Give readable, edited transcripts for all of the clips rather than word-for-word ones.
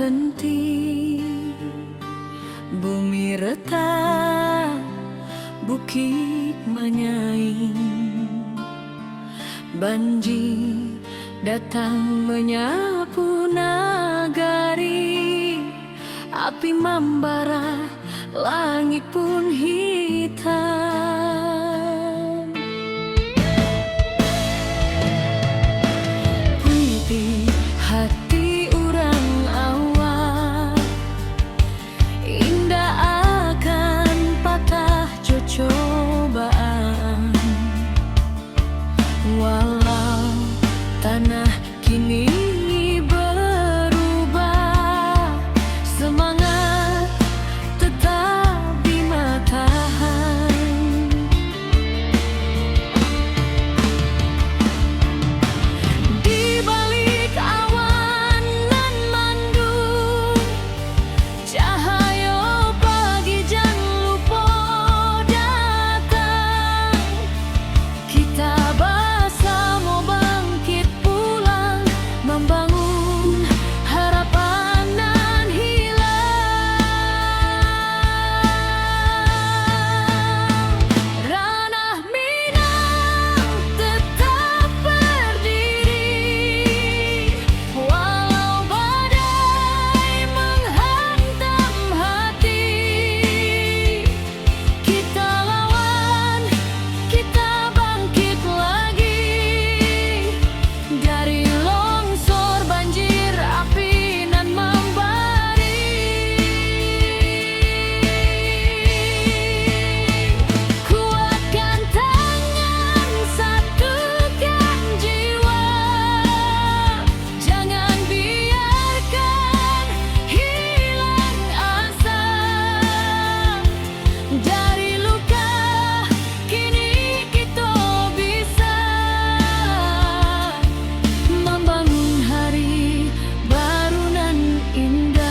henti. Bumi retak, bukit menyaing. Banjir datang menyapu nagari. Api membara, langit pun hitam. Putih hati urang awak, indah akan patah cobaan. Walau tanah kini berubah, semangat tetap di matahan. Di balik awan nan mendung, cahaya pagi jan lupa datang. Kita bersama bangkit pulang, membangun harapan nan hilang. Ranah Minang tetap berdiri, walau badai menghantam hati. Kita lawan, kita bangkit lagi. Dari longsor banjir api nan membari. Kuatkan tangan, satukan jiwa. Jangan biarkan hilang asa. Dari luka kini kita bisa membangun hari baru nan indah.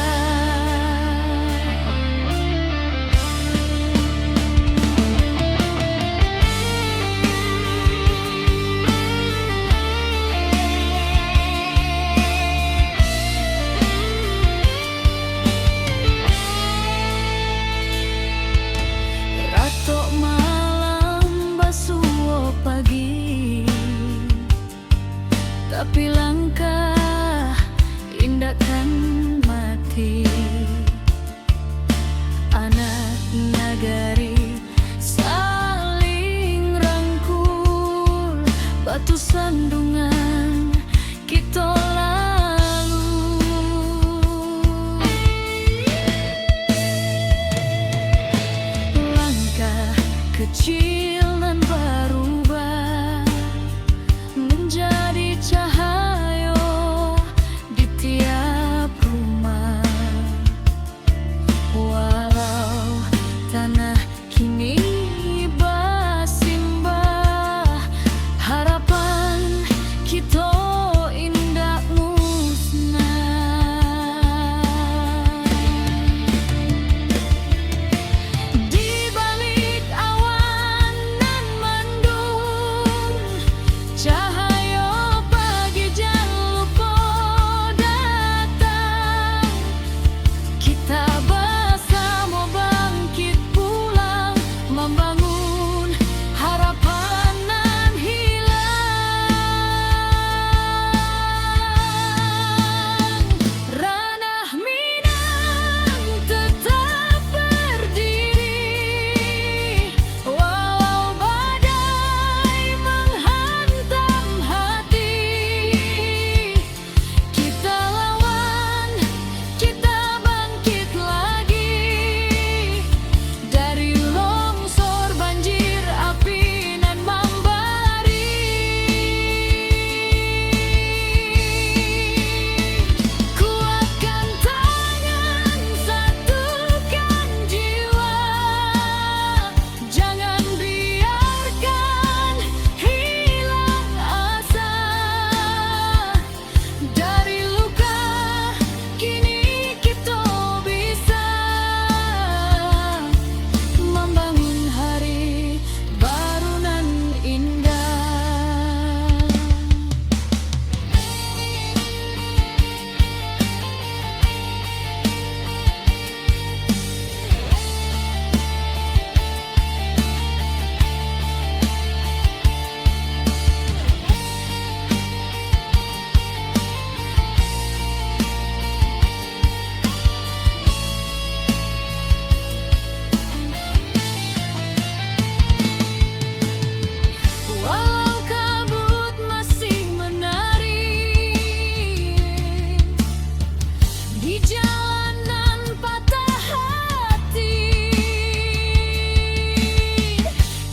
Ratok malam basuh pagi, tapi langkah indahkan mati. Anak nagari saling rangkul, batu sandungan kita lalu. Langkah kecil nan berubah menjadi cahaya di tiap rumah. di jalanan patah hati.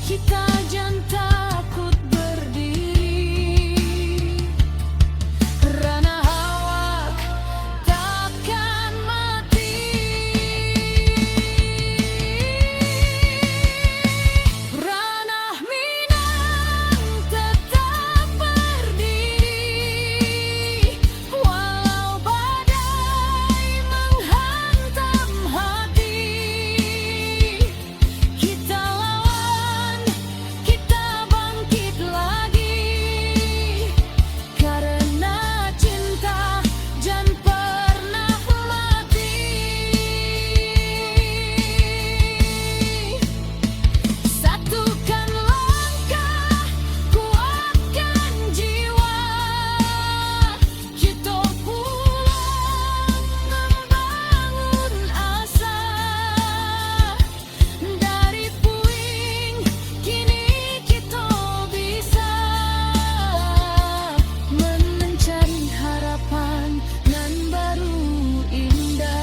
Kita jangan takut berdiri, ranah awak takkan mati. Ranah Minang tetap berdiri, walau badai menghantam hati. Kita lawan, kita bangkit lagi, karena cinta jangan pernah mati. Satukan langkah, kuatkan jiwa, kita pulang membangun asa. Dari puing kini kita bisa mencari harapan nan baru indah.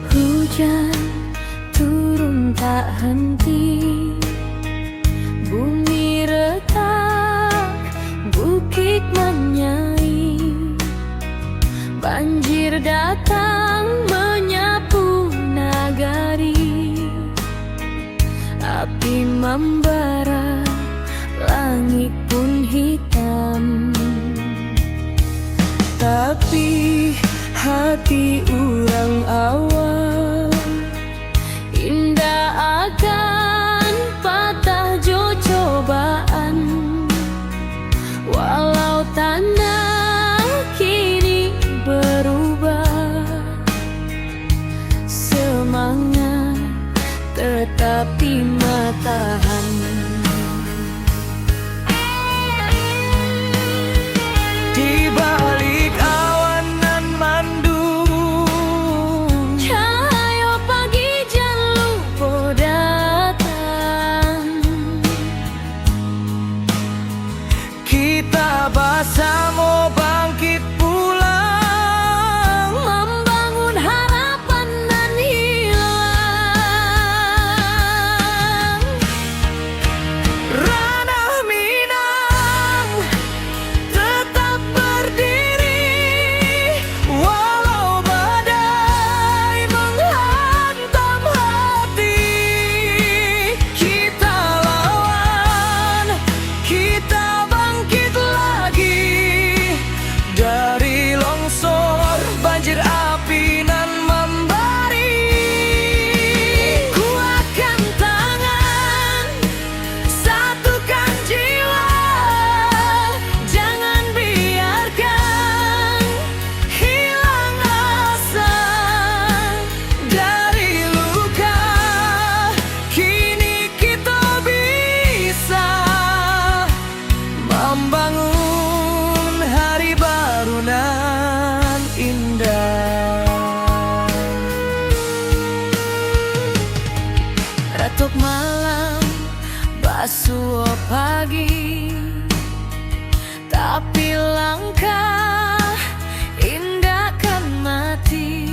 Hujan turun tak henti, bumi retak, bukit menyai, banjir datang menyapu nagari, api membara, langit pun hitam. Tapi hati urang awal indah akan patah jo cobaan, walau tanah kini berubah. Semangat tetapi matahan. Di balik awan nan mandung, cahaya pagi jangan lupa datang. Kita bersama bangkit pulang, membangun harapan nan hilang. Ranah Minang tetap berdiri, walau badai menghantam hati. Kita lawan, kita bangkit lagi, dari longsor, banjir, api nan membari. Kuatkan tangan, satukan jiwa, jangan biarkan hilang asa. Dari luka kini kita bisa membangun hari baru nan indah. Retuk malam, basuh pagi, tapi langkah indah kan mati.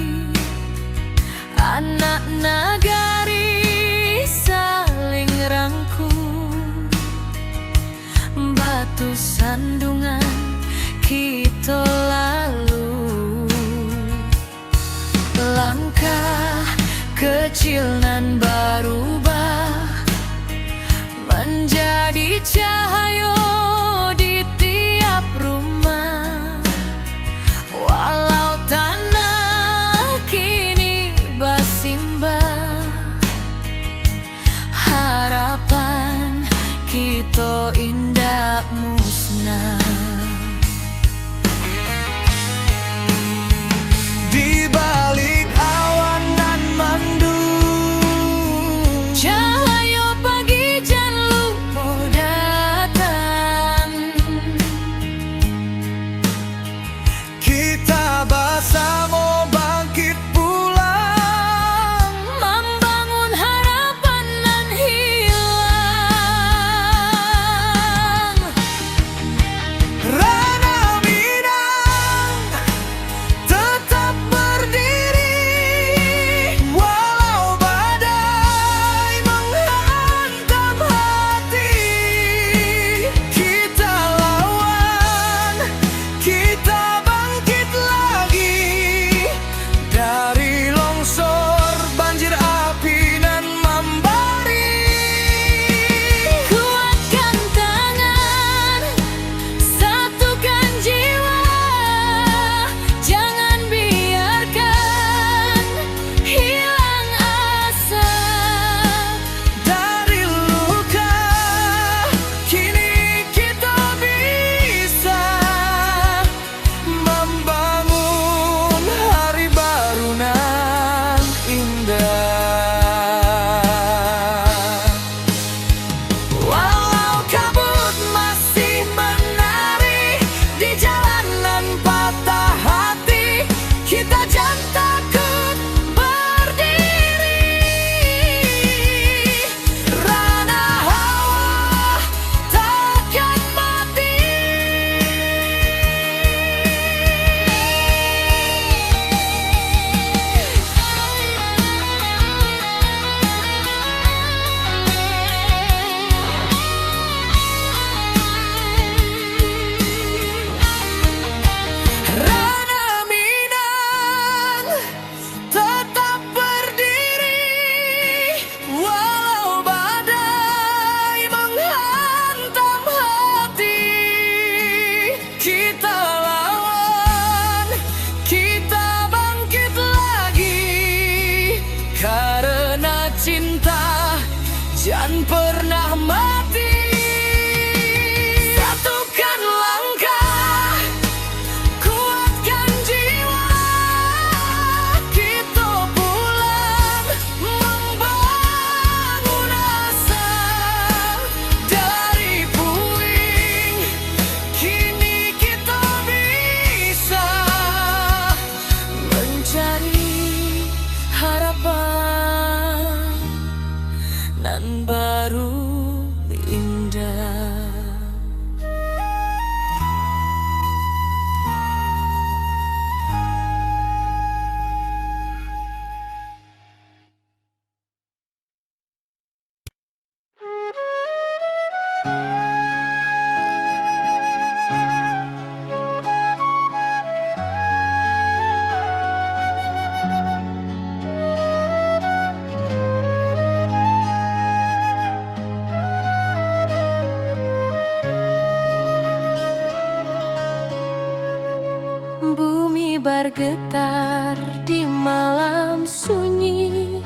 Anak nagari saling rangkul, batu sandungan kita lalu. asa mau bangkit pulang, membangun harapan nan hilang. Rana Minang tetap berdiri, walau badai menghantam hati. Kita lawan, kita bangkit lagi dari longsor, banjir, api, dan membari. Kuatkan tangan, satukan jiwa, jangan biarkan hilang asa. Dari luka, kini kita bisa membangun hari baru nan indah. Walau kabut masih menari di jalanan patah hati, kita jangan takut berdiri. Rana hawa takkan mati. Rana Minang tetap berdiri, walau badai menghantam hati. Kita lawan, kita bangkit lagi, karena cinta jangan pernah mati. Satukan langkah, kuatkan jiwa, kita pulang membangun asa. Dari puing, kini kita bisa mencari harapan nan baru indah. Bumi bergetar di malam sunyi,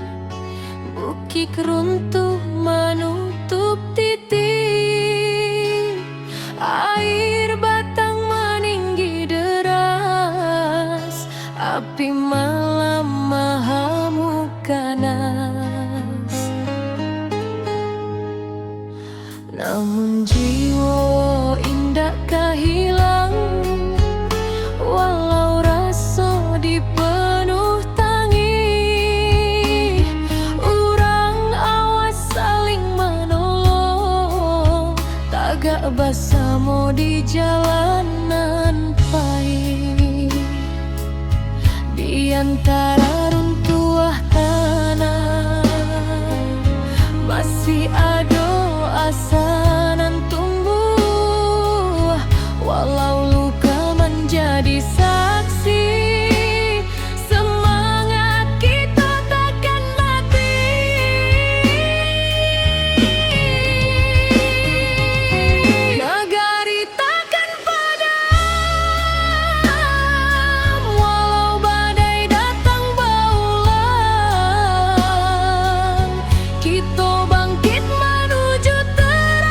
bukit runtuh menutup titik, air batang meninggi deras, api malam mahamuk ganas. Namun jiwa indah hilang, walau rasa dipenuh tangi. Urang awas saling menolong, tagak bersama di jalanan pahit. Di antara runtuh tanah masih ada asa nan tumbuh, walau luka menjadi saksi. Semangat kita takkan mati. Negari takkan padam, walau badai datang berulang. Kita bangkit menuju terang.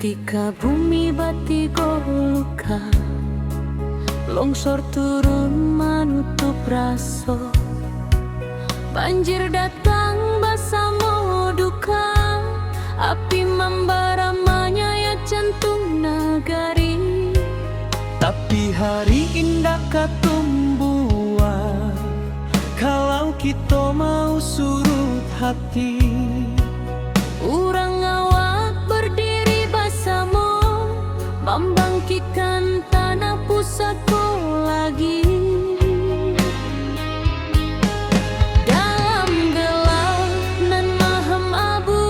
Ketika bumi bati goluka, longsor turun menutup raso, banjir datang basamo duka, api membara menyayat jantung nagari. Tapi hari indah katumbuhan kalau kita mau surut hati. Urang awak berdiri basamo, membangkitkan tanah pusatku lagi. Dalam gelap nan maham abu,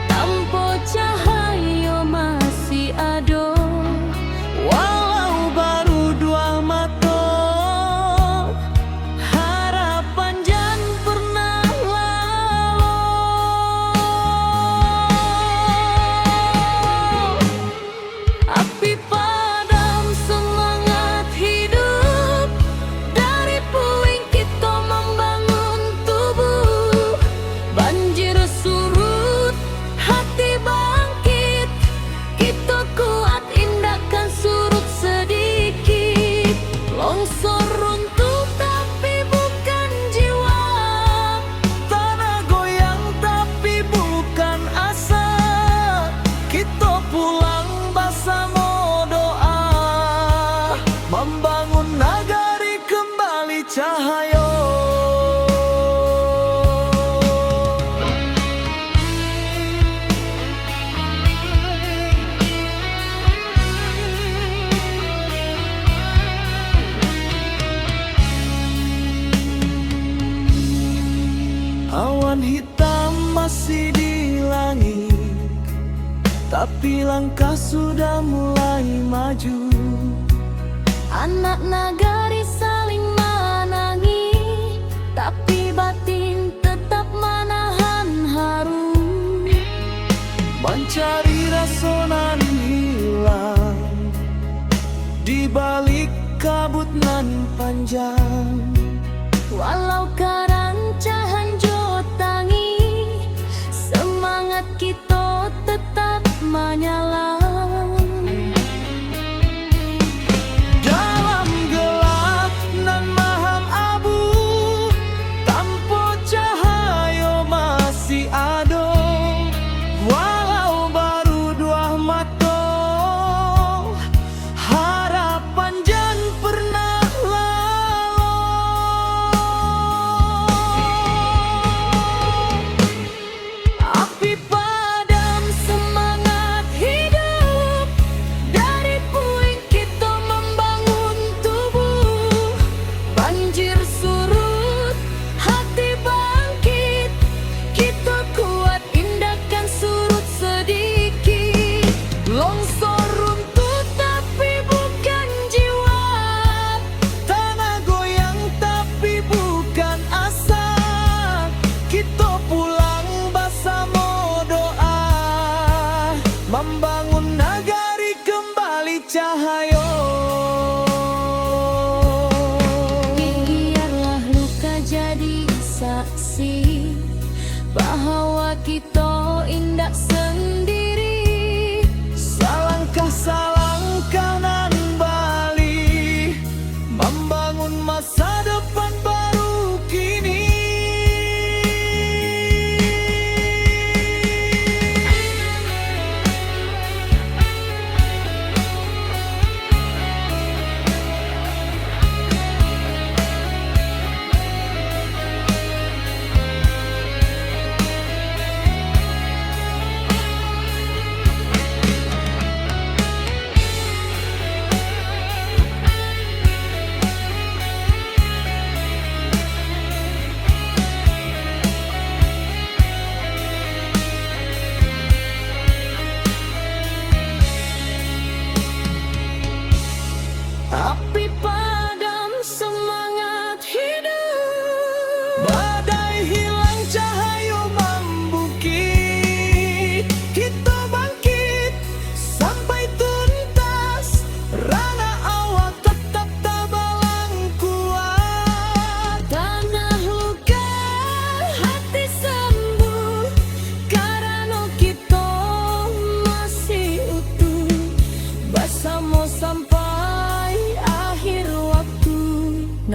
tanpa cahaya masih ada. Walau baru dua mata, harapan jan pernah lalu. Api padam semangat hidup, dari puing kita membangun tubuh. Banjir surut, hati bangkit, kita kuat indahkan surut sedikit. Longsor runtuh tapi bukan jiwa, Tanah goyang tapi bukan asa. Kita pulang bersama doa, membangun nagari kembali cahaya. Awan hitam masih di langit, tapi langkah sudah mulai maju. anak nagari saling menangi, tapi batin tetap menahan haru. Mencari rasa nan hilang di balik kabut nan panjang. Walau karancahan jotangi, semangat kita tetap menyala. Dalam gelap nan maham abu, tanpa cahaya masih ada. Walau baru dua mata, harapan jan pernah lalu. Api padam semangat hidup,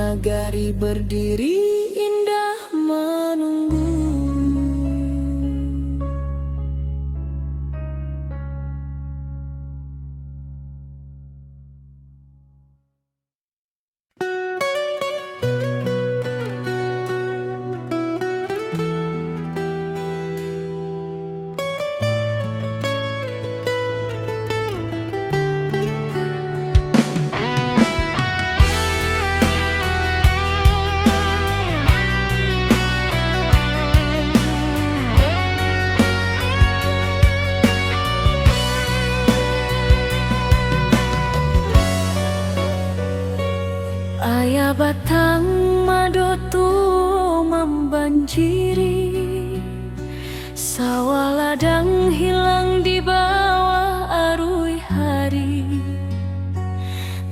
nagari berdiri indah menunggu. Ayah batang madotu membanjiri, sawah ladang hilang di bawah arui hari.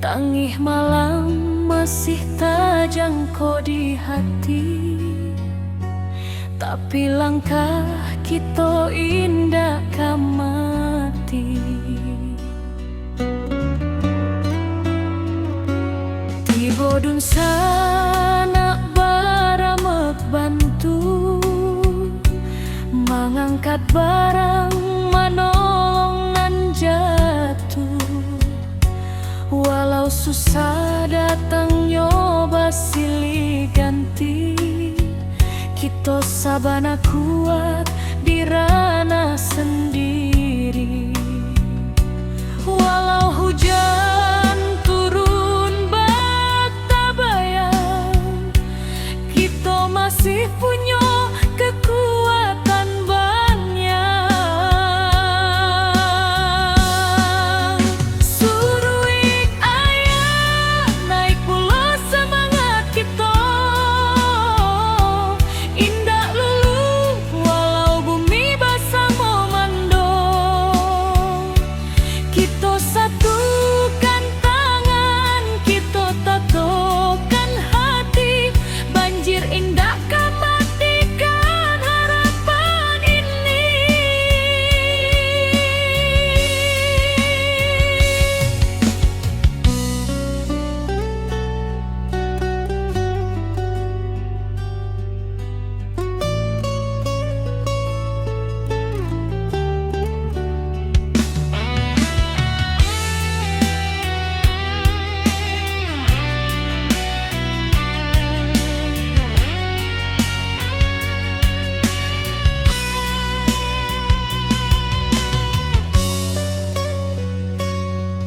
Tangih malam masih tajangko di hati, tapi langkah kita indah kamati. Bodun sana baramek bantu, mengangkat barang manolong nan jatuh. Walau susah datang nyoba silih ganti, kita sabana kuat di ranah sendiri. Walau hujan masih punya kekuatan banyak. Suruik ayah naik pula semangat kita, indah lulu walau bumi basah memando. Kita satukan tangan, kita tatokan hati, banjir indah matikan harapan ini.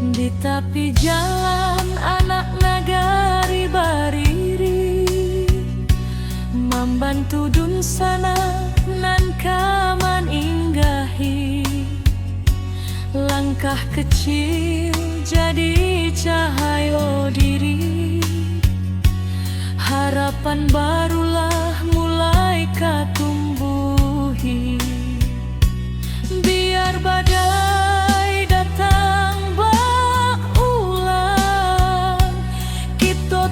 Di tepi jalan anak nagari bariri, membantu dun sana nan kaman inggahi. Langkah kecil jadi cahaya diri, harapan barulah mulai katumbuhi. Biar badai datang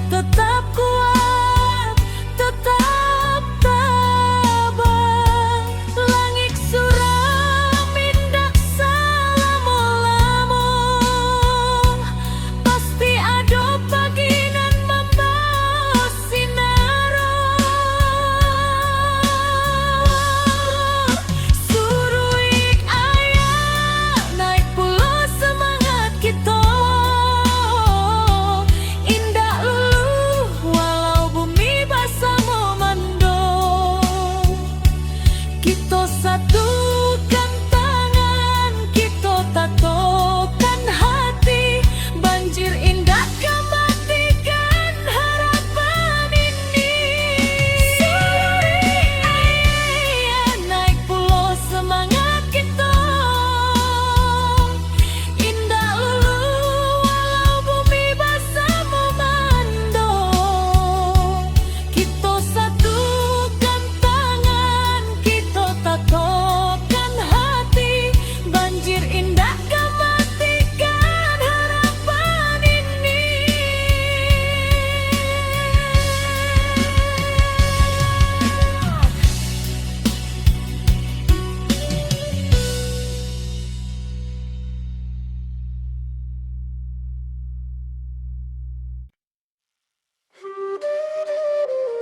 tetap kuat, tetap tabah. Langit suram indah selamo-lamo, pasti ada pagi nan membawa sinar.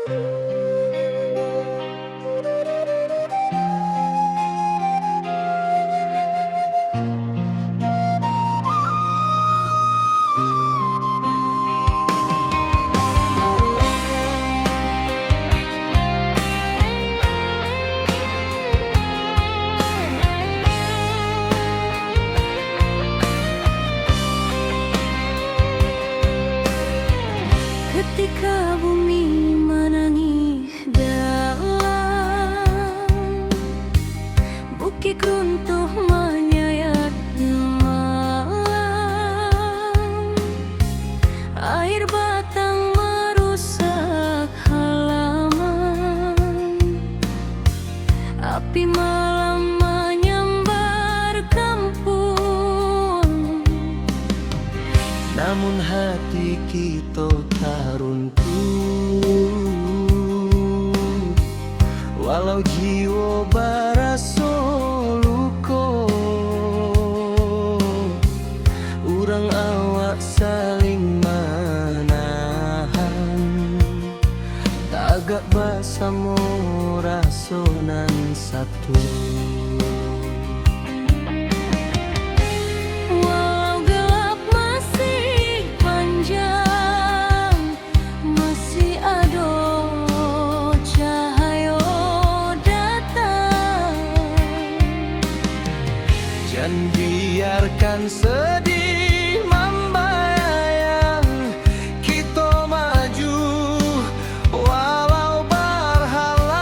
Ketika bumi menangis dalam, bukit runtuh menyayat malam, air batang merusak halaman, api malam menyambar kampung. Namun hati kita tak runtuh, walau jiwa barasa luka. Urang awak saling menahan, tagak bersama rasonan satu. Dan biarkan sedih membayang, kita maju walau berhalang.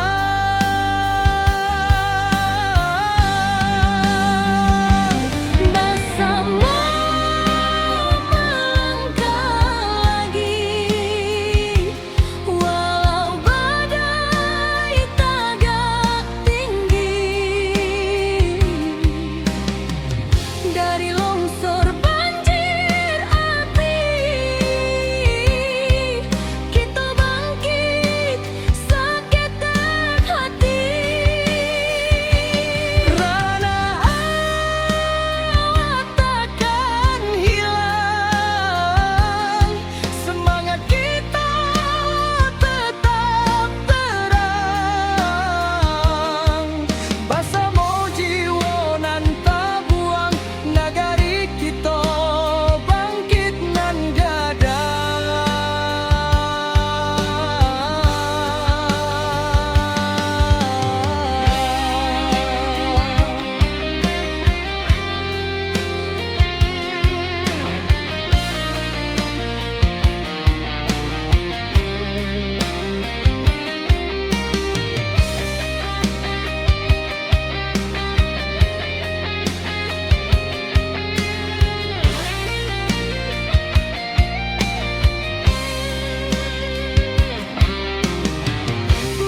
Bersama melangkah lagi, walau badai tagak tinggi. Dari longsor banjir api, kita bangkit seketek hati. Rana awak takkan hilang, semangat kita tetap terang. Bersama jiwa nan tabuang, nagari kita bangkit nan gadang.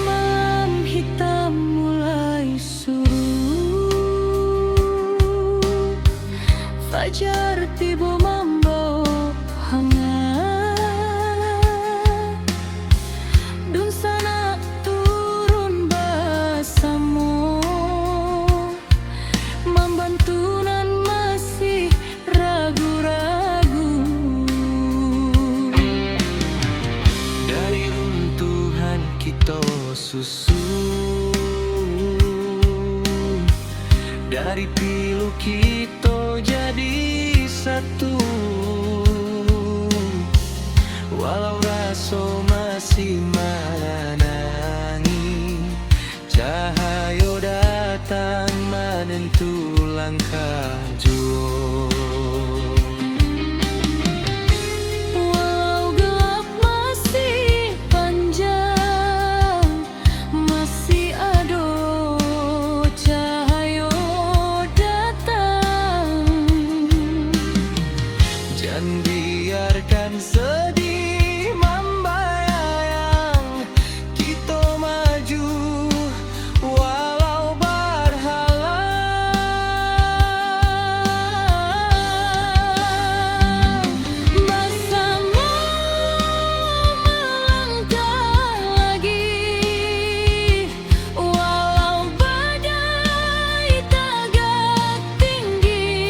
Malam hitam mulai surut, fajar tiba membawa hangat. Dun sana turun bersama, membantu nan masih ragu-ragu. Dari runtuhan kita susun, dari pilu kita jadi satu. Walau rasa masih menangi, cahaya datang menentu langkah jua. Walau gelap masih panjang, masih ada cahaya datang. Jangan biarkan sedih membayang, kita maju walau berhalang. Bersama melangkah lagi, walau badai tagak tinggi.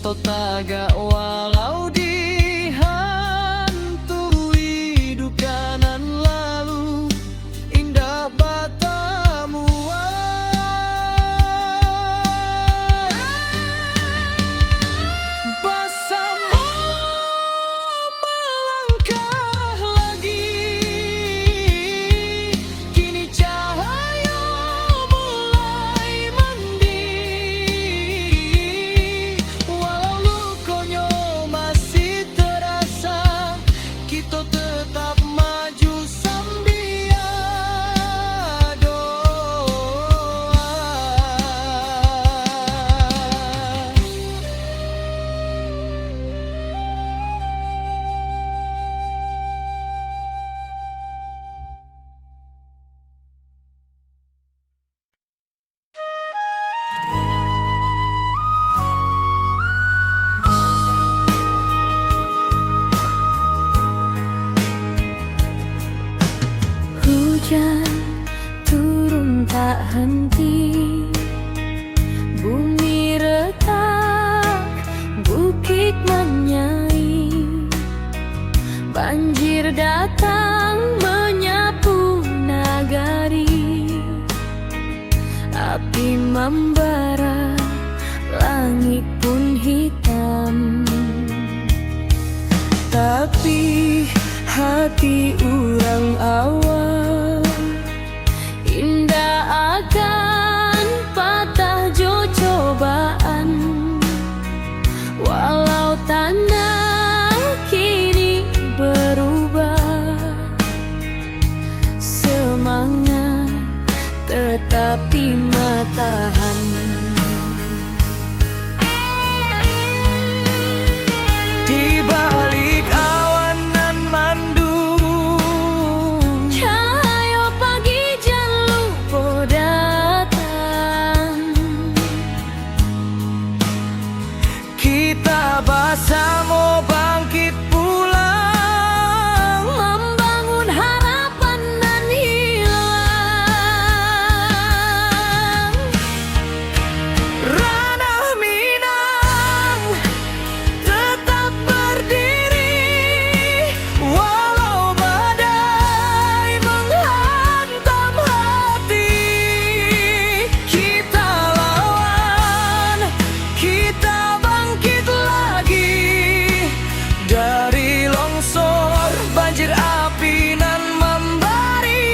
atau tagak walau dihantui duka nan lalu indah batamu bersama melangkah lagi kini cahaya mulai mandi walau lukonya masih terasa kita tetap maju sambil doa. Hujan turun tak henti, bumi retak, bukit menyai, banjir datang menyapu nagari, api membara, langit pun hitam. Tapi hati urang awal indah akan patah jo cobaan walau tanah kini berubah, semangat tetapi matahan. Di balik awan nan mandung Cahaya pagi jan lupa datang, kita bersama bangkit pulang membangun harapan nan hilang. Ranah Minang tetap berdiri walau badai menghantam hati. Kita lawan, kita bangkit lagi dari longsor banjir api nan membari.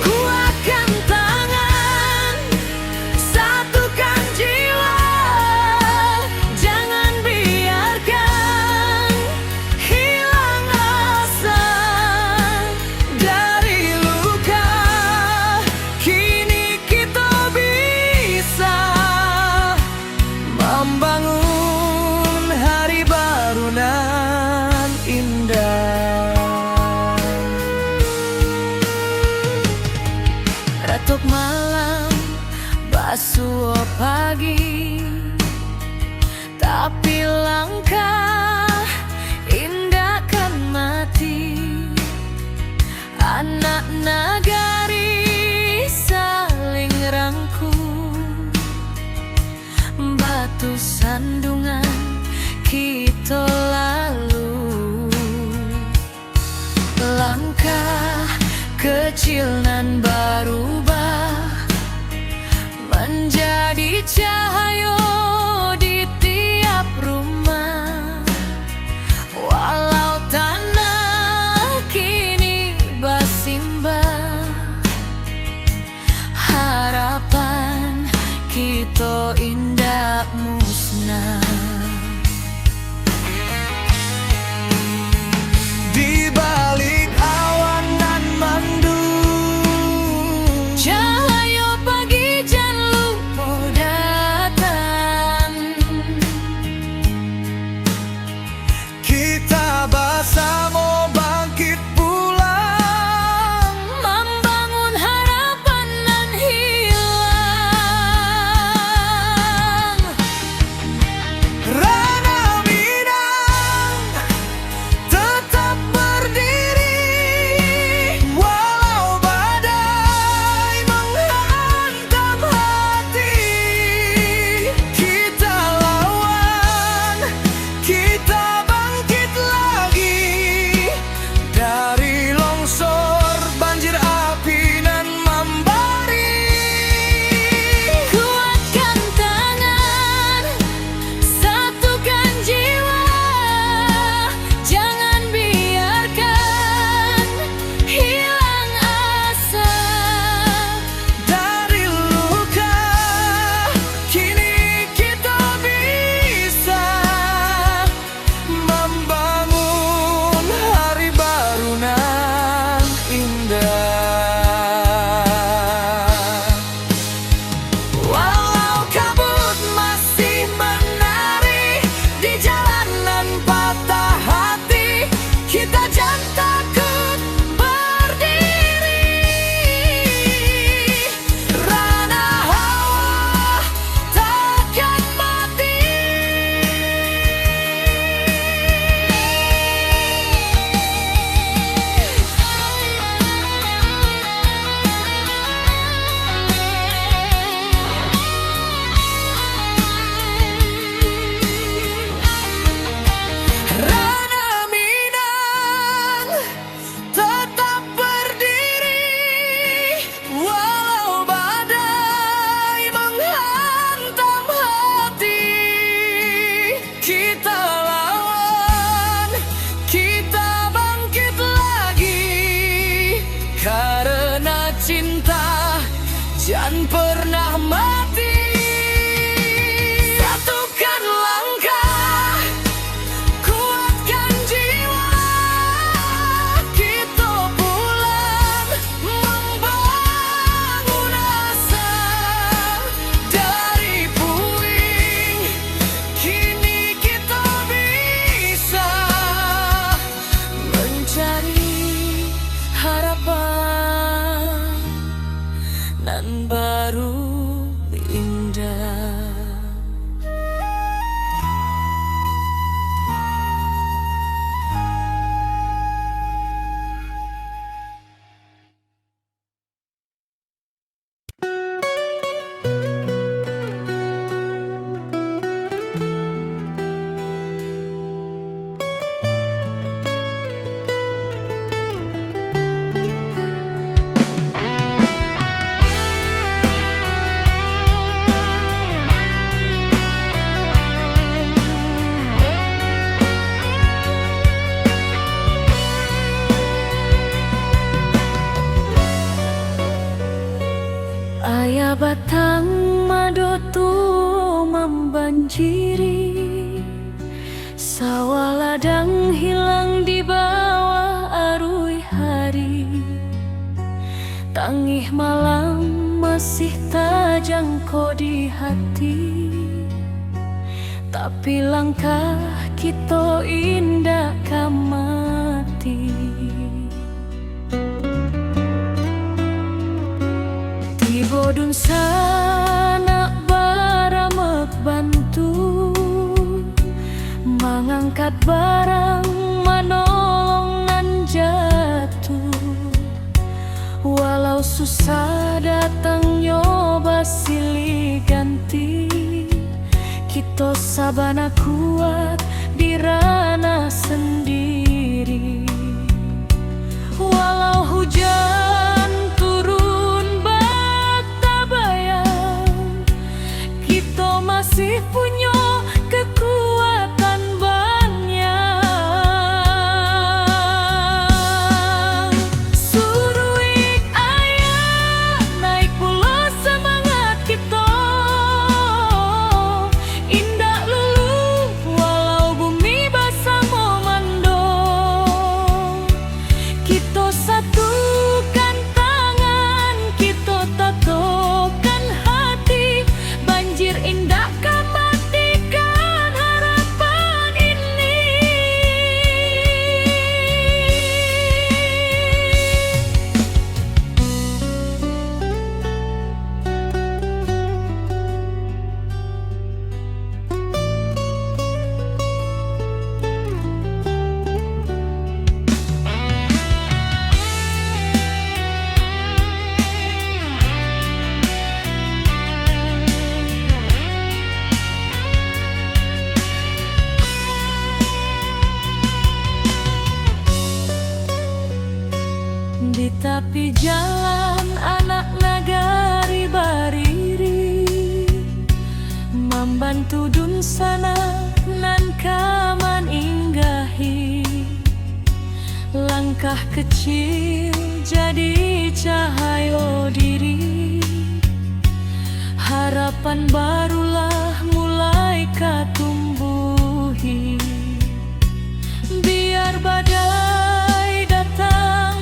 Kuatkan tangan, satukan jiwa, jangan biarkan hilang asa dari luka. Kini kita bisa membangun hari baru nan indah. Ratuk malam, basuh pagi, tapi langkah indah kan mati. Anak nagari saling rangkul, batu sandungan kita lalu. Langkah kecil nan berubah menjadi cahaya di tiap rumah, walau tanah kini bersimbah, harapan kita indah musnah. Di balik awan nan mandung Cahaya pagi jan lupa datang, kita bersama bangkit pulang membangun harapan nan hilang. Ranah Minang tetap berdiri walau badai menghantam hati. Kita lawan, batang madotu membanjiri, sawah ladang hilang di bawah arus hari. Tangih malam masih tajangko di hati, tapi langkah kita indah kamati. Bodun sana baramek bantu, mengangkat barang manolong nan jatuh. Walau susah datang nyoba silih ganti, kita sabana kuat di ranah sendiri. Walau hujan masih punya kekuatan banyak. Suruik ayah naik pula semangat kita, indah lulu walau bumi basah memando. Kita satukan tangan, kita tatokan hati, banjir indah di tepi jalan anak nagari bariri, membantu dun sana nan kaman inggahi. Langkah kecil jadi cahaya diri, harapan barulah mulai katumbuhi. Biar badai datang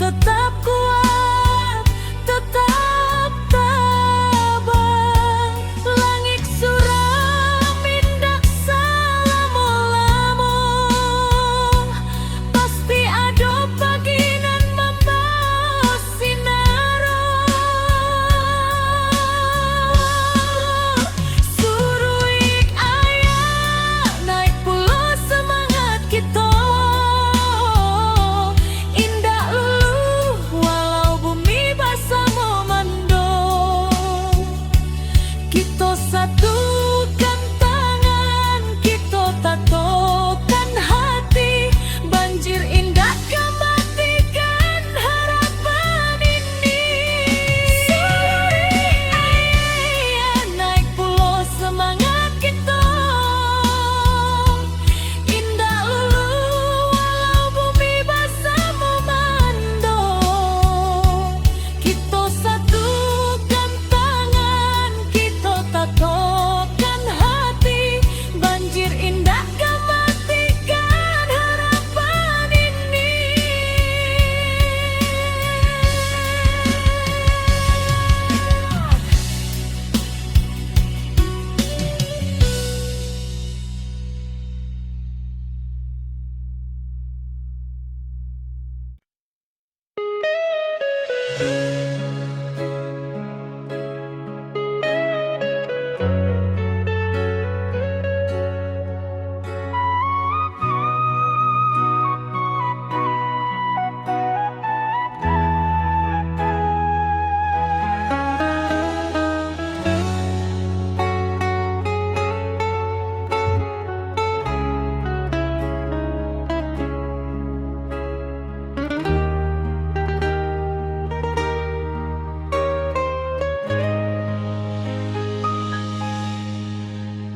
tetap kuat, tetap tabah. Langit suram indak salamo-lamo, pasti ada pagi nan membawa sinaro. Suruik ayah naik pula semangat kita, satukan tangan, kita tatokan hati, banjir indah kematikan harapan ini. Suruik ayah naik pulau semangat kita, indah lulu walau bumi basah memando. Kita satukan tangan, kita tatokan hati, banjir indah kematikan harapan ini.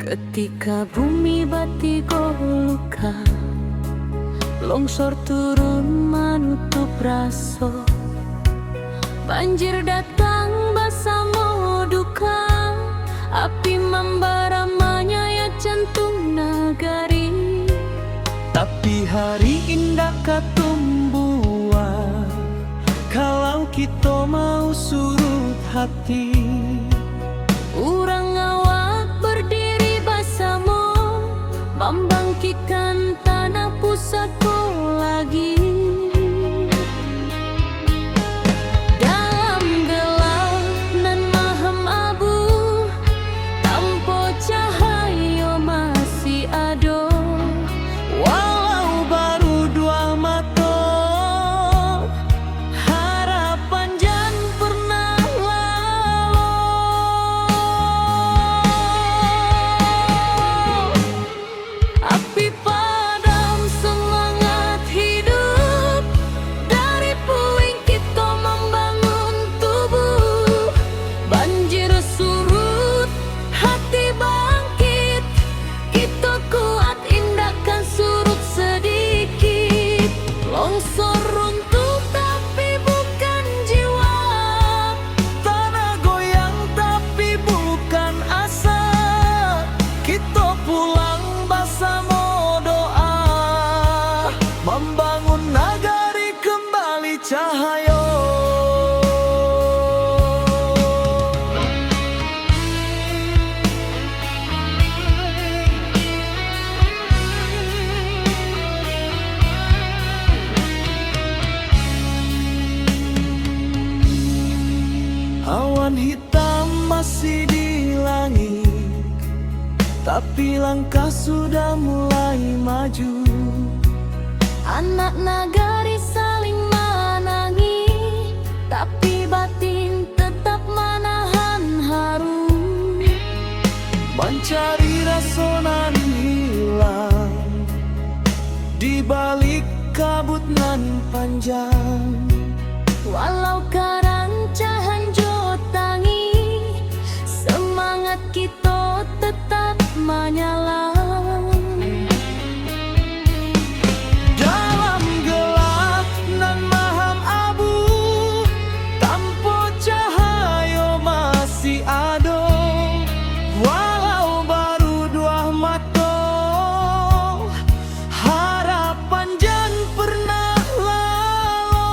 Ketika bumi batigo luka, longsor turun menutup raso, Banjir datang bersama duka, api membara menyayat jantung nagari. Tapi hari indah katumbuhan kalau kita mau surut hati. Urang awak berdiri bersama, membangkitkan tanah pusatku lagi. Dalam gelap nan mahem abu, tanpa cahaya masih ada. Walau baru dua mata, harapan jan pernah lalu. Api padam semangat hidup, dari puing kita membangun tubuh. Banjir surut, hati bangkit, kita kuat indahkan surut sedikit. Longsor runtuh tapi bukan jiwa, Tanah goyang tapi bukan asa. Kita pulang bersama doa, membangun nagari kembali cahaya. Awan hitam masih di langit, tapi langkah sudah mulai maju. anak nagari saling menangi, tapi batin tetap menahan haru. Mencari rasa nan hilang di balik kabut nan panjang. Walau karancahan jotangi, semangat kita tetap menyala. Dalam gelap nan maham abu, tanpa cahaya masih ada. Walau baru dua mata, harapan jan pernah lalu.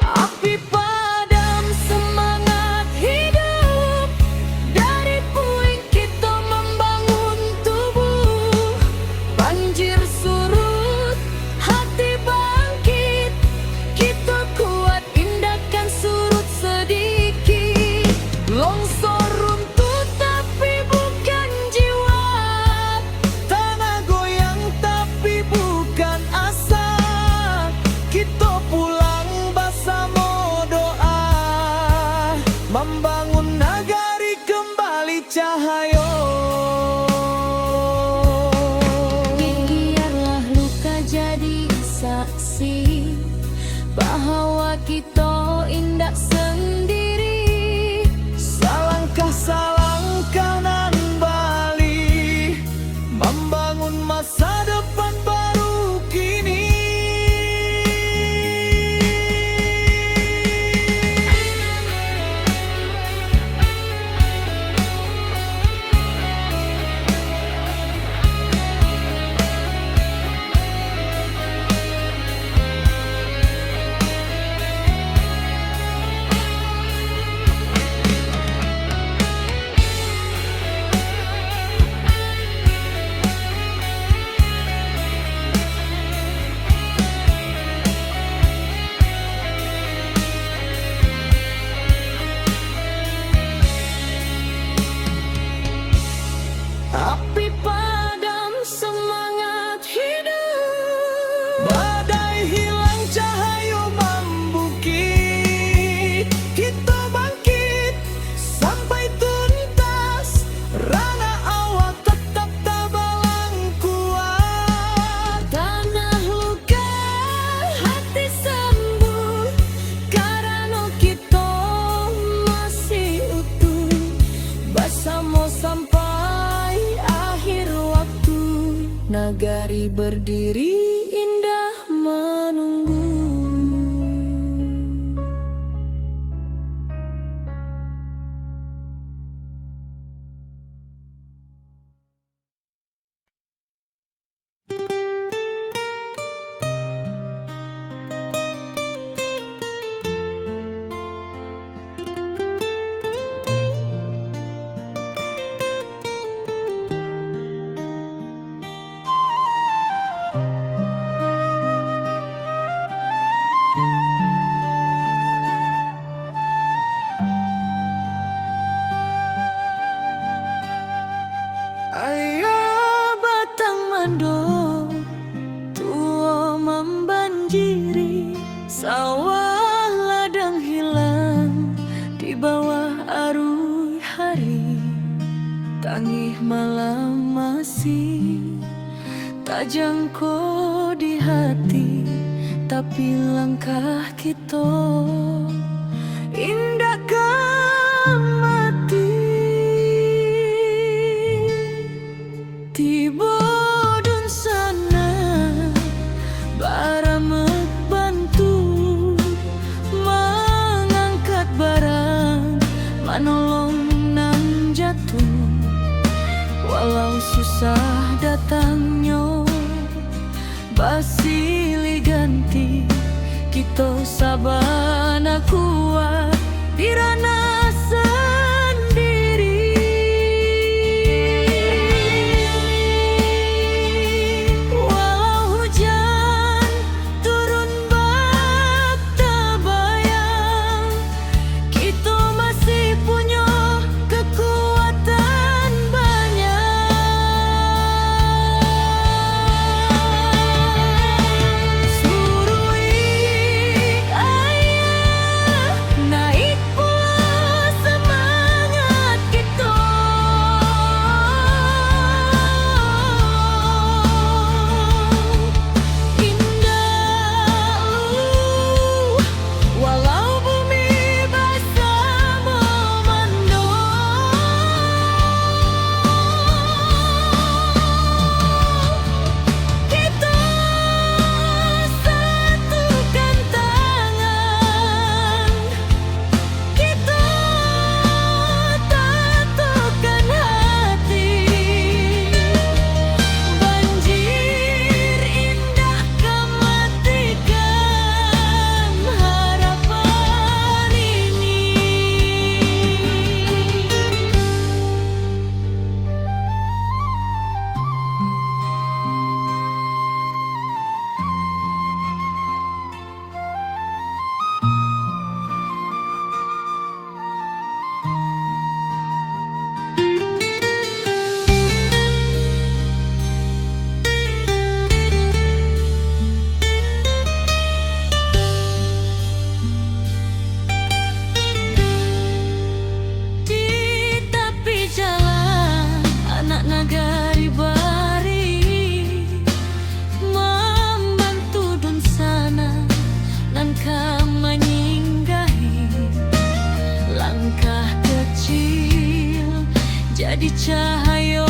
Api padam semangat hidup, dari puing kita membangun tubuh. Banjir surut, hati bangkit, kita kuat indahkan surut sedikit. Longsor runtuh tapi bukan jiwa, tanah goyang tapi bukan asa. Kita pulang bersama doa, membangun nagari kembali cahaya. Biarlah luka jadi saksi bahwa kita indah sendiri. Salangkah nan bali, membangun masa depan baru kini. Api padam semangat hidup, Badai hilang cahaya membukit. Kita bangkit sampai tuntas, rana awak tetap tabalang kuat. tanah luka hati sembuh, karena kita masih utuh. Bersama sampai akhir waktu, nagari berdiri indah kasih tak jangkau di hati, tapi langkah kita indah mati. Tiba dun sana baramek bantu mengangkat barang, manolong nan jatuh. Walau susah datangnya basili ganti, kita sabana kuat dirana sendiri. Walau hujan turun bak tabayang, kita masih punya kekuatan banyak. Surui ayah naik pula semangat kita. Indah walau bumi basah memandung, kita satukan tangan, kita tatukan hati. Banjir indah kematikan harapan ini. Di tepi jalan anak nagari bari membantu dun sana nan menyinggahi. Langkah kecil jadi cahaya